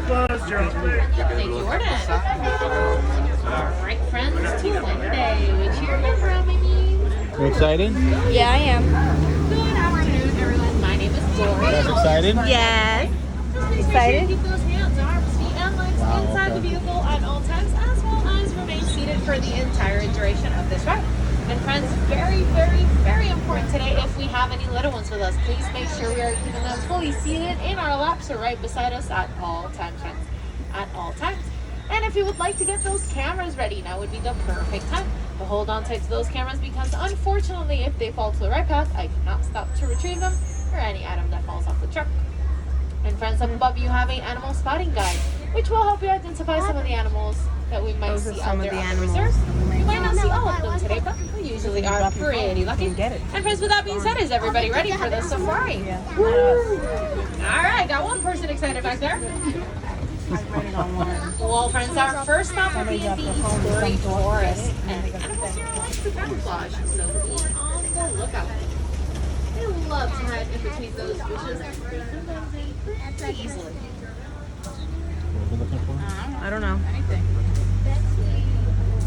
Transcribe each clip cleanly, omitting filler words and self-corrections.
Thank you, Jordan. Alright, friends, to Wednesday, which you remember how many? You excited? Yeah, I am. Good afternoon, everyone. My name is Dory. You guys excited? Yes. Just please make sure you keep those hands, arms, feet, and legs inside the vehicle at all times, as well as remain seated for the entire duration of this ride. And friends, very, very, very important today, if we have any little ones with us, please make sure we are keeping them fully seated in our laps or right beside us at all times, friends. At all times. And if you would like to get those cameras ready, now would be the perfect time. But hold on tight to those cameras, because unfortunately, if they fall to the right path, I cannot stop to retrieve them, or any item that falls off the truck. And friends, up above you have an animal spotting guide, which will help you identify some of the animals that we might see out there on the reserve. You might not see all of them today, but we usually are pretty lucky. And friends, with that being said, is everybody ready for the safari? All right, got one person excited back there. Well, friends, our first stop will be in the Ostrich forest, and the animals here like to camouflage, so be on the lookout. They love to hide in between those bushes, and sometimes they pretty easily. What are you looking for? I don't know.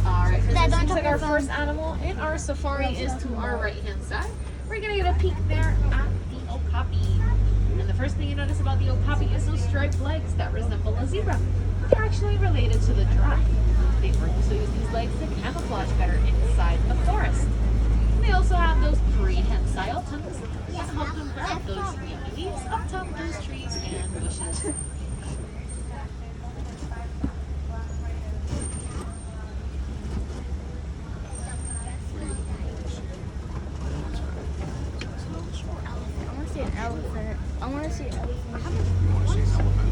Alright, so it seems like our first animal in our safari is to our right-hand side. We're gonna get a peek there at the okapi. And the first thing you notice about the okapi is those striped legs that resemble a zebra. They're actually related to the giraffe. They also use these legs to camouflage better inside the forest. And they also have those prehensile tongues that help them grab those yummy leaves up top of those trees and bushes. I want to see an elephant.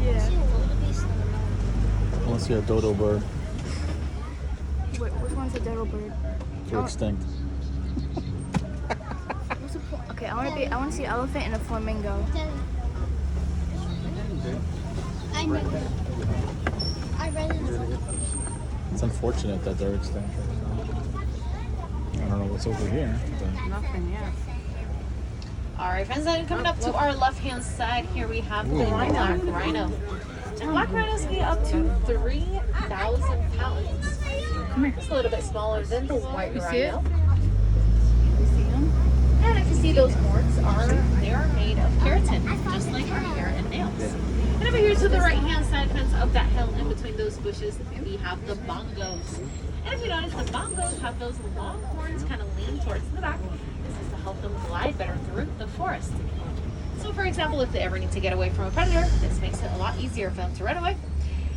Yeah. I want to see a dodo bird. Wait, which one's a dodo bird? They're extinct. What's the point? Okay, I want to see an elephant and a flamingo. I read it. It's unfortunate that they're extinct. I don't know what's over here. But... Nothing, yeah. Alright, friends, then coming up to our left-hand side, here we have the black rhino. And black rhinos weigh up to 3,000 pounds. It's a little bit smaller than the white rhino. You see them? And if you see those horns, they are made of keratin, just like our hair and nails. And over here to the right-hand side, friends, of that hill in between those bushes, we have the bongos. And if you notice, the bongos have those long horns kind of lean towards the back. This is to help them glide better through the forest. So for example, if they ever need to get away from a predator, this makes it a lot easier for them to run away.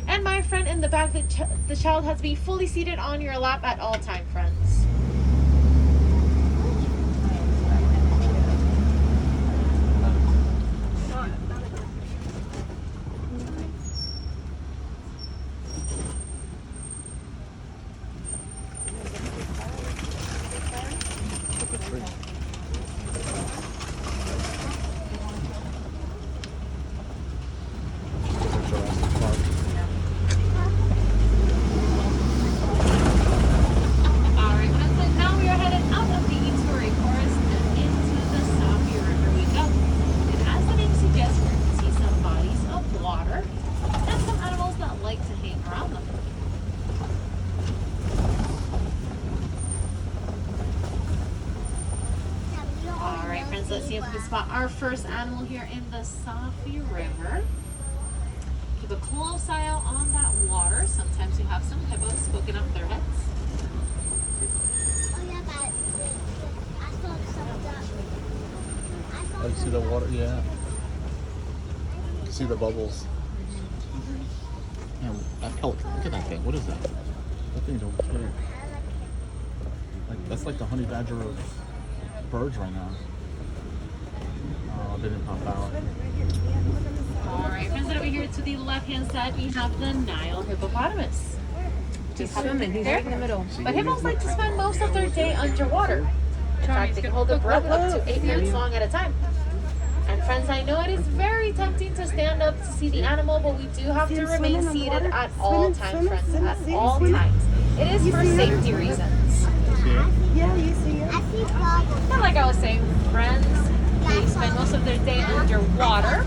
And my friend in the back, the child has to be fully seated on your lap at all time, friends. Let's see if we can spot our first animal here in the Safi River. Keep a close eye out on that water. Sometimes you have some hippos poking up their heads. Oh yeah, but I saw some of Oh, you see the water? Yeah. You see the bubbles. Yeah, that pelican. Look at that thing. What is that? That thing's over here. Like, that's like the honey badger of birds right now. Oh, they didn't pop out. Alright, friends, over here to the left-hand side, we have the Nile hippopotamus. He's swimming. He's right in the middle. But hippos like to spend most of their day underwater. In fact, they can hold their breath up to 8 minutes long at a time. And friends, I know it is very tempting to stand up to see the animal, but we do have to remain seated at all times, friends, at all times. It is for safety reasons. Yeah, you see it. I see problems. And like I was saying, friends, they spend most of their day underwater.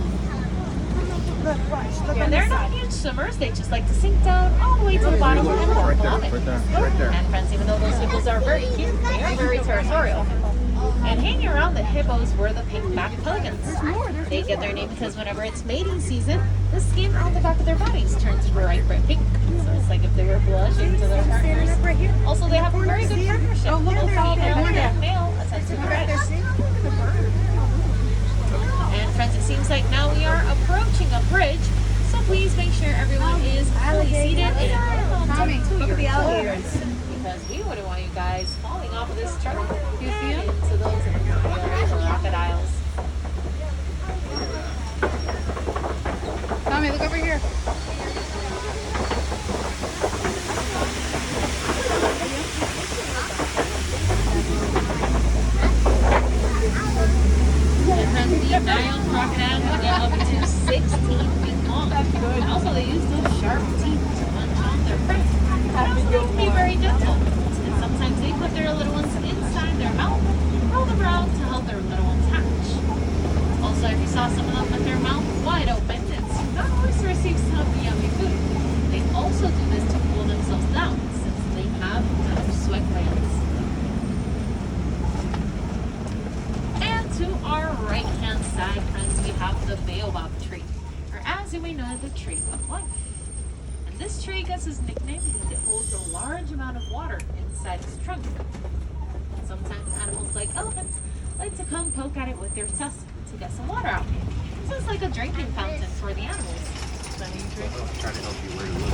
And they're not huge swimmers. They just like to sink down all the way to the bottom and walk along it. And friends, even though those hippos are very cute, they are very territorial. And hanging around the hippos were the pink-backed pelicans. They get their name because whenever it's mating season, the skin on the back of their bodies turns bright pink. So it's like if they were blushing to their partners. Also, they have a very good partnership. Both female and male attend to the red. And friends, it seems like now we are approaching a bridge. So please make sure everyone is fully seated and hold on to your chairs. Because we wouldn't want you guys falling off of this truck into those crocodiles. Tommy, look over here. And the Nile crocodile can get up to 16 feet long. And also they use those sharp teeth to munch on their prey. And also they can be very gentle. And sometimes they put their little ones inside their mouth, roll them around to help their little ones hatch. Also, if you saw some of them with their mouth wide open, it's not always to receive some yummy food. They also do this to cool themselves down since they have no sweat glands. And to our right hand side, friends, we have the baobab tree, or as you may know, the tree of life. And this tree gets its nickname because it holds a large amount of water inside its trunk. And sometimes animals like elephants like to come poke at it with their tusks to get some water out. So it's like a drinking fountain for the animals. Trying to help you where to look.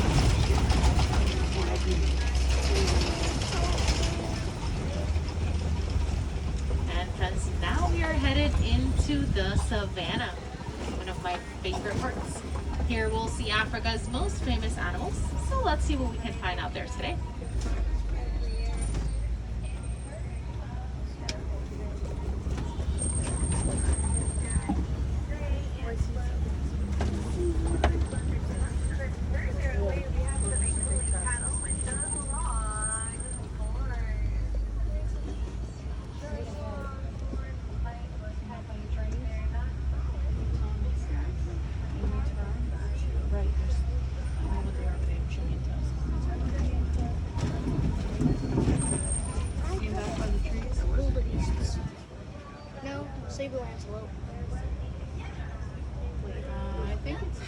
And friends, now we are headed into the savannah, one of my favorite parts. Here we'll see Africa's most famous animals. So let's see what we can find out there today. No, sable antelope. I think it's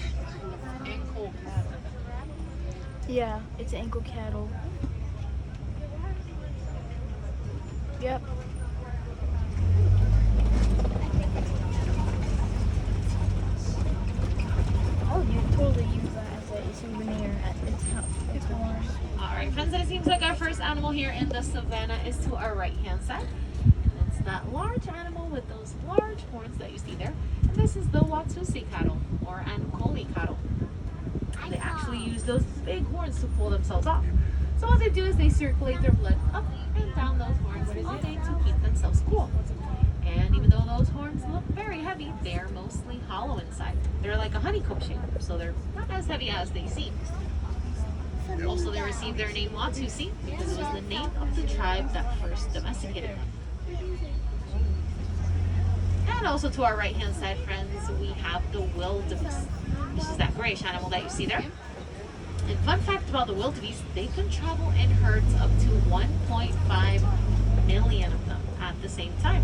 ankle cattle. Yeah, it's ankle cattle. Yep. Oh, you totally use that as a souvenir at its horn. All right, friends, and it seems like our first animal here in the savannah is to our right-hand side. It's that large animal with those large horns that you see there. And this is the Watusi cattle, or Ankoli cattle. They actually use those big horns to pull themselves off. So what they do is they circulate their blood up and down those horns all day to keep themselves cool. And even though those horns look very heavy, they are mostly hollow inside. They're like a honeycomb shape, so they're not as heavy as they seem. Also, they received their name Watusi because it was the name of the tribe that first domesticated them. And also to our right-hand side, friends, we have the wildebeest, which is that grayish animal that you see there. And fun fact about the wildebeest, they can travel in herds up to 1.5 million of them at the same time.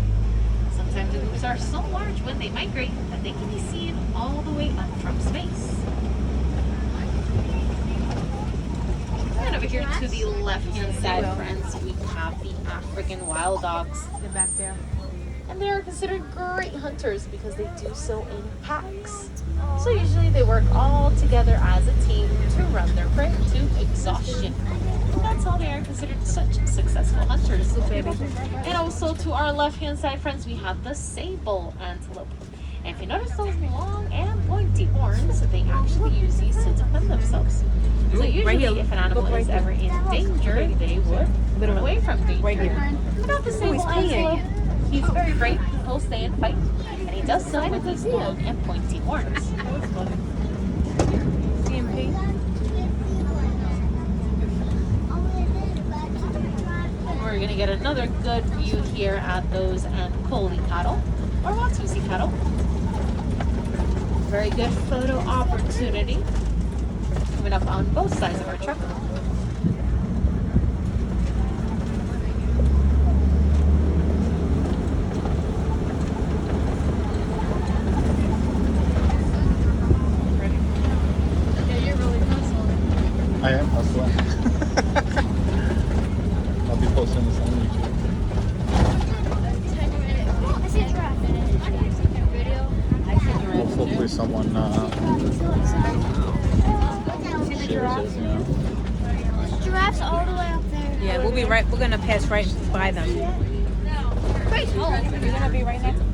Sometimes the groups are so large when they migrate that they can be seen all the way up from space. And over here to the left-hand side, friends, we have the African wild dogs. They're back there. And they are considered great hunters because they do so in packs. So usually they work all together as a team to run their prey to exhaustion. And that's how they are considered such successful hunters. And also to our left-hand side, friends, we have the sable antelope. And if you notice those long and pointy horns, they actually use these to defend themselves. So usually if an animal is ever in danger, they would run away from danger. But not the sable antelope. He's very brave, he'll stay and fight, and he does so with his long and pointy horns. We're going to get another good view here at those Ankoli cattle, or Watusi cattle. very good photo opportunity coming up on both sides of our truck. I am hustling. I'll be posting this on YouTube. I see a giraffe. Hopefully someone shares it, yeah. Giraffes all the way up there. Yeah, we'll be right. We're gonna pass right by them. Great. We're gonna be right next to them.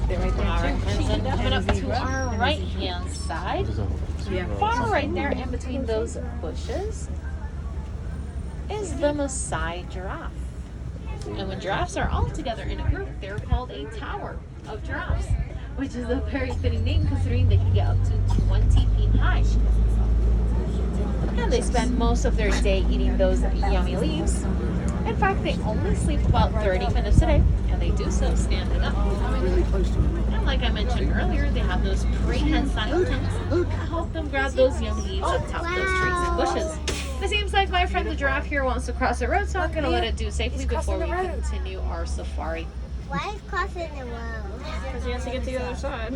They're right there. All right, too. and then coming up to our right hand side, There's a Yeah. far right there in between those bushes, is the Maasai giraffe. And when giraffes are all together in a group, they're called a tower of giraffes, which is a very fitting name considering they can get up to 20 feet high. And they spend most of their day eating those yummy leaves. In fact, they only sleep about 30 minutes a day, and they do so standing up. And like I mentioned earlier, they have those prehensile tents that help them grab those yummy leaves on top of those trees and bushes. It seems like my friend the giraffe here wants to cross the road, so I'm going to let it do safely before we continue our safari. Why is crossing the road? Because he has to get to the other side.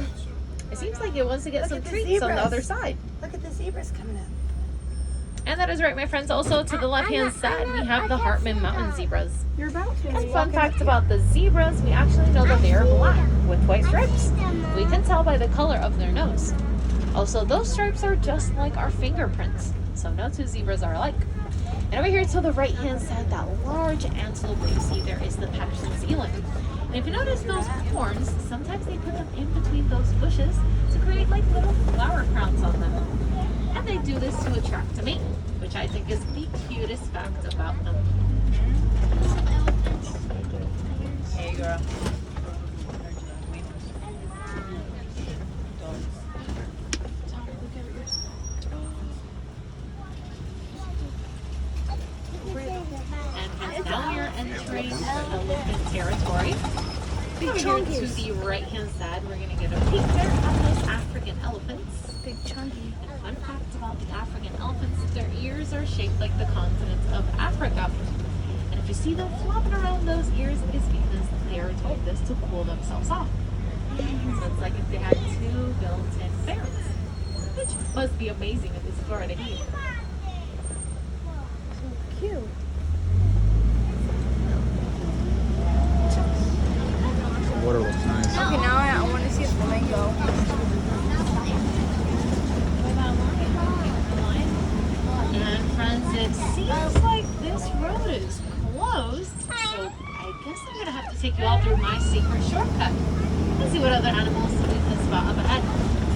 It seems like it wants to get Look some at the treats on the zebras. other side. Look at the zebras coming up. And that is right, my friends. Also, to the left-hand side, we have the Hartman Mountain zebras. You're about to. And fun fact about the zebras, we actually know that they are black with white stripes. We can tell by the color of their nose. Also, those stripes are just like our fingerprints, so no two zebras are alike. And over here to the right-hand side, that large antelope that you see there is the Patterson Zealand. And if you notice those horns, sometimes they put them in between those bushes to create like little flower crowns on them. And they do this to attract a mate, which I think is the cutest fact about them. Hey, girl. And now we are entering elephant territory. Over here to the right-hand side, we're going to get a peek there at those African elephants. Big chunky. And fun fact about the African elephants, their ears are shaped like the continent of Africa. And if you see them flopping around those ears, it's because they are doing this to cool themselves off. So it's like if they had two built-in fans, which must be amazing in this Florida heat. Cute. The water looks nice. Okay, now I want to see a flamingo. And friends, it seems like this road is closed, so I guess I'm gonna have to take you all through my secret shortcut and see what other animals we can spot up ahead.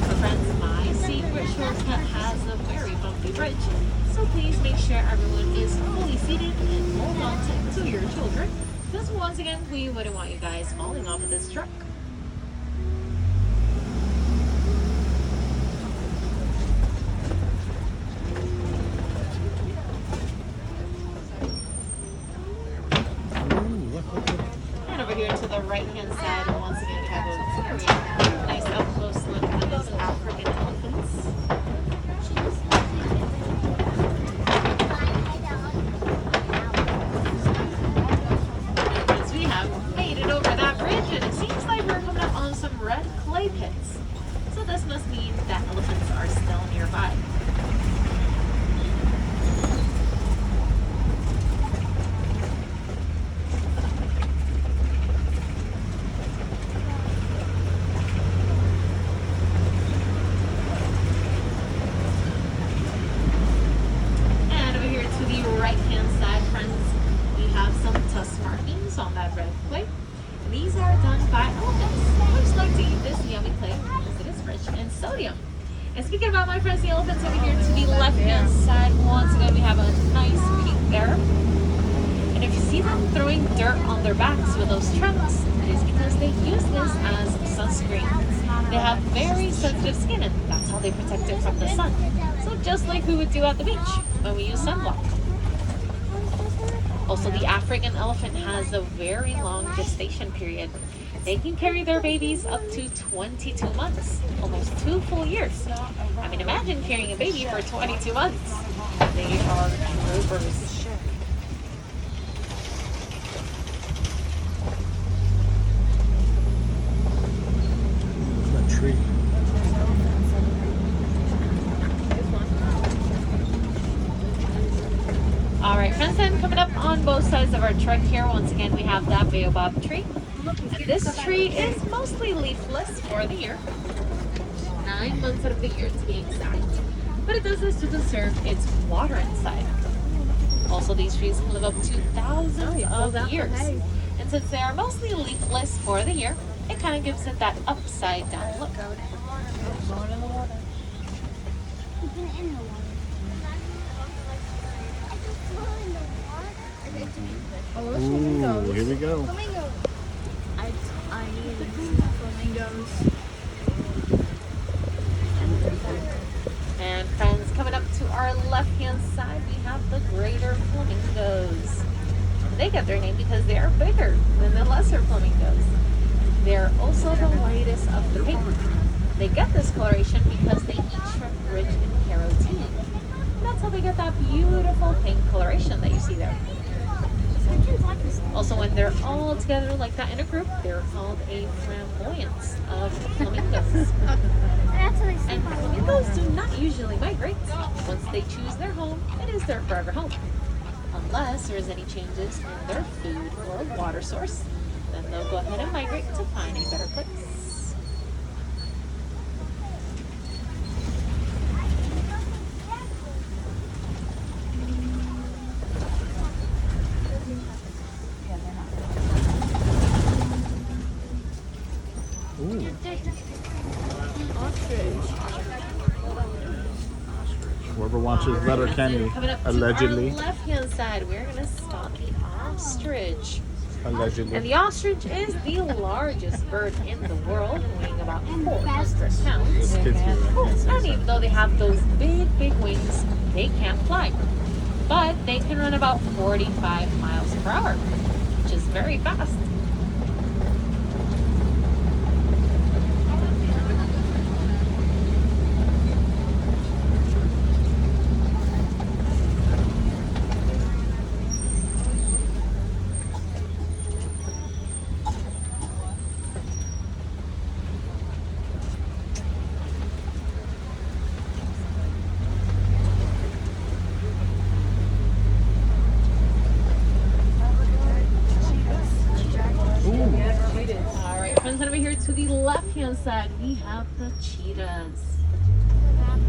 So friends, my secret shortcut has a very bumpy bridge, so please make sure everyone is fully seated and hold on to your children, because once again, we wouldn't want you guys falling off of this truck. And over here to the right-hand side, once again, we have a very nice up-close look at those African elephants. Once we have made it over that bridge, and it seems like we're coming up on some red clay pits. So this must mean that elephants are still nearby. And over here to the right-hand side, friends, we have some tusk markings on that red clay. These are done by elephants, which like to eat this yummy clay because it is rich in sodium. And speaking about my friends, the elephants, over here to the left-hand side, once again, we have a nice peek there. And if you see them throwing dirt on their backs with those trunks, it is because they use this as sunscreen. They have very sensitive skin, and that's how they protect it from the sun. So just like we would do at the beach when we use sunblock. Also, the African elephant has a very long gestation period. They can carry their babies up to 22 months, almost 2 full years. I mean, imagine carrying a baby for 22 months. They are troopers. That tree. All right, friends, and coming up on both sides of our truck here, once again, we have that baobab tree. And this tree is mostly leafless for the year. 9 months out of the year to be exact. But it does this to conserve its water inside. Also, these trees can live up to thousands of years. And since they are mostly leafless for the year, it kind of gives it that upside down look. Ooh, here we go. Flamingos. I need flamingos. And friends, coming up to our left-hand side, we have the greater flamingos. They get their name because they are bigger than the lesser flamingos. They're also the lightest of the pink. They get this coloration because they eat shrimp rich in carotene. And that's how they get that beautiful pink coloration that you see there. Also, when they're all together like that in a group, they're called a flamboyance of flamingos. And flamingos do not usually migrate. Once they choose their home, it is their forever home. Unless there's any changes in their food or water source, then they'll go ahead and migrate to find a better place. Ooh. Whoever watches Letterkenny, Coming up allegedly. to our left-hand side, we're going to spot the ostrich. And Allegedly. the ostrich is the largest bird in the world, weighing about 400 pounds. This kid's here. I can't say And even though they have those big, big wings, they can't fly. But they can run about 45 miles per hour, which is very fast. All right, friends, and over here to the left-hand side, we have the cheetahs.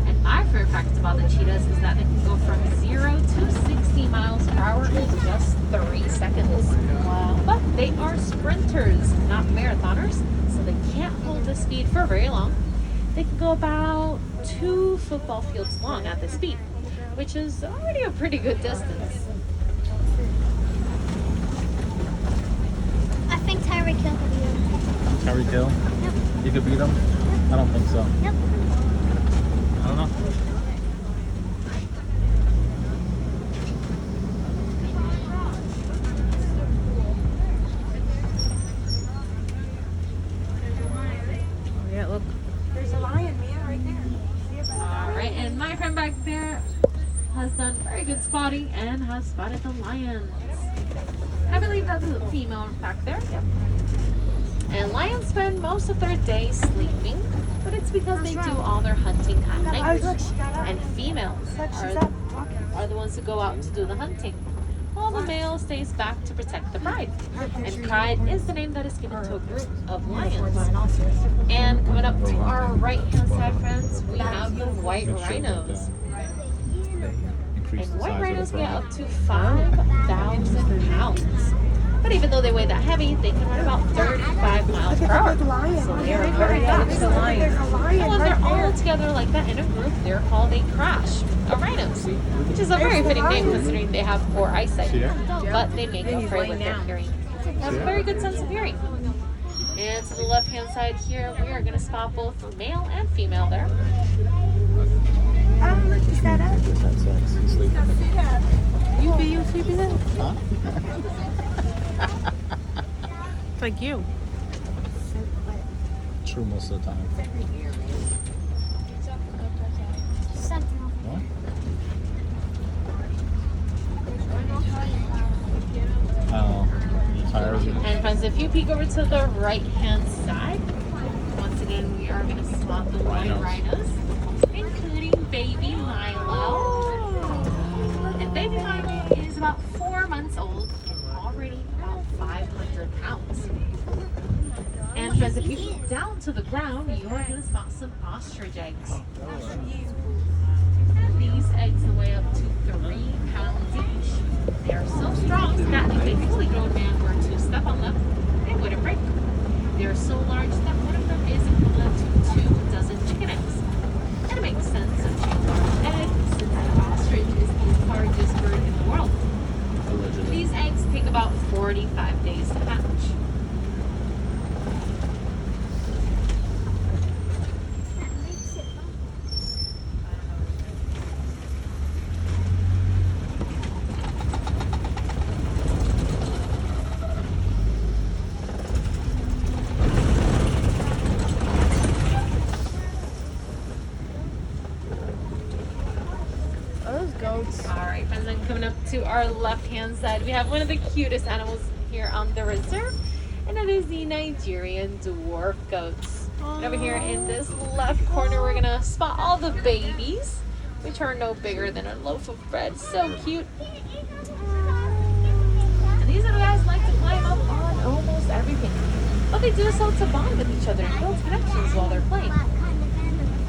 And my favorite fact about the cheetahs is that they can go from 0 to 60 miles per hour in just 3 seconds. Wow. But they are sprinters, not marathoners, so they can't hold the speed for very long. They can go about 2 football fields long at this speed, which is already a pretty good distance. I think Tyreek Hill could beat him. Tyreek Hill? Yep. You could beat him? I don't think so. Yep. I don't know. Yeah, look. There's a lion, man, right there. All right, and my friend back there has done very good spotting and has spotted the lions. I believe that's a female back there. Yep. And lions spend most of their day sleeping, but it's because they do all their hunting at night. And females are the ones who go out to do the hunting, while the male stays back to protect the pride. And pride is the name that is given to a group of lions. And coming up to our right-hand side, friends, we have the white rhinos. And white rhinos get up to 5,000 pounds. But even though they weigh that heavy, they can run about 35 miles per hour. So they are very fast. And when they're all together like that in a group, they're called a crash of rhinos, which is a very fitting name considering they have poor eyesight. But they make up for it with their hearing. They have a very good sense of hearing. And to the left-hand side here, we are going to spot both male and female there. Is that up? Just had sex. He's sleeping. You sleeping in? Huh? It's like you. True most of the time. What? Oh, you tired? And friends, if you peek over to the right-hand side, once again, we are going to spot the white rhinos, including baby Milo. And baby Milo is about 4 months old and already about 500 pounds. And friends, if you look down to the ground, you are going to spot some ostrich eggs. And these eggs weigh up to 3 pounds each. They are so strong that if a fully grown man were to step on them, they wouldn't break. They are so large that one of them is equivalent to 2 dozen chicken eggs. And it makes sense that you large eggs, since an ostrich is the largest bird in the world. Allegedly. These eggs take about 45 days to hatch. Goats. All right, friends, and coming up to our left-hand side, we have one of the cutest animals here on the reserve, and that is the Nigerian dwarf goats. And over here in this left corner, we're gonna spot all the babies, which are no bigger than a loaf of bread. So cute. And these are the guys who like to climb up on almost everything, but they do so to bond with each other and build connections while they're playing.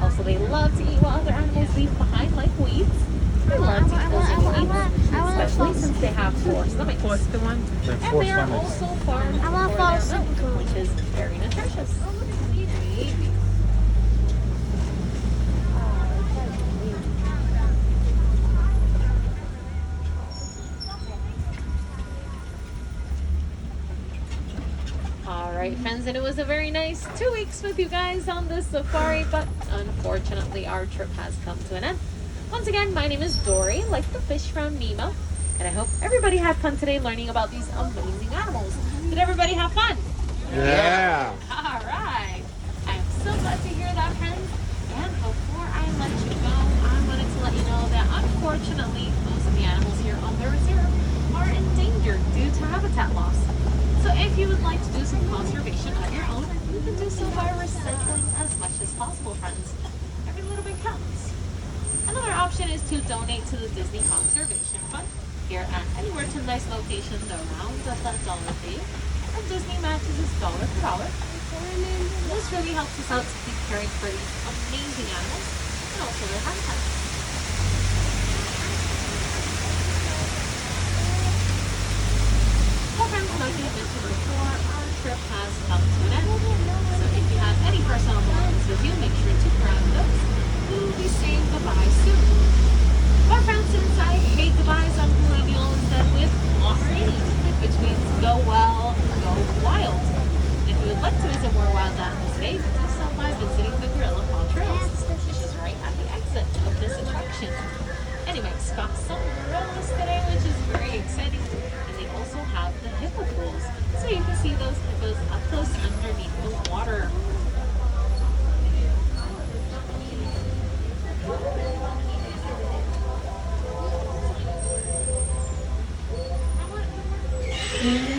Also, they love to eat what other animals leave behind, like weeds. They love to eat those weeds, especially since they have 4 stomachs. They have And 4 they are stomachs. also farmed for their milk, which is very nutritious. Alright, friends, and it was a very nice 2 weeks with you guys on this safari, but unfortunately our trip has come to an end. Once again, my name is Dory, like the fish from Nemo, and I hope everybody had fun today learning about these amazing animals. Did everybody have fun? Yeah. Alright. I am so glad to hear that, friends. And before I let you go, I wanted to let you know that unfortunately, most of the animals here on the reserve are endangered due to habitat loss. So if you would like to do some conservation of your own, you can do so by recycling as much as possible, friends. Every little bit counts. Another option is to donate to the Disney Conservation Fund here at any merchandise location around the $1 fee, and Disney matches us dollar for dollar. This really helps us out to keep caring for these amazing animals and also their habitats. Well, friends, like I mentioned before, our trip has come to an end. So if you have any personal belongings with you, make sure to grab those. We will be saying goodbye soon. But friends, since I hate goodbyes, I'm going to be all instead with Ostrich, which means go well, go wild. And if you would like to visit more wild animals today, do so by visiting the Gorilla Paw Trails, which is right at the exit of this attraction. Anyway, spot some gorillas today, which is very exciting. And they also have the hippo pools, so you can see those hippos up close underneath the water. Mm-hmm.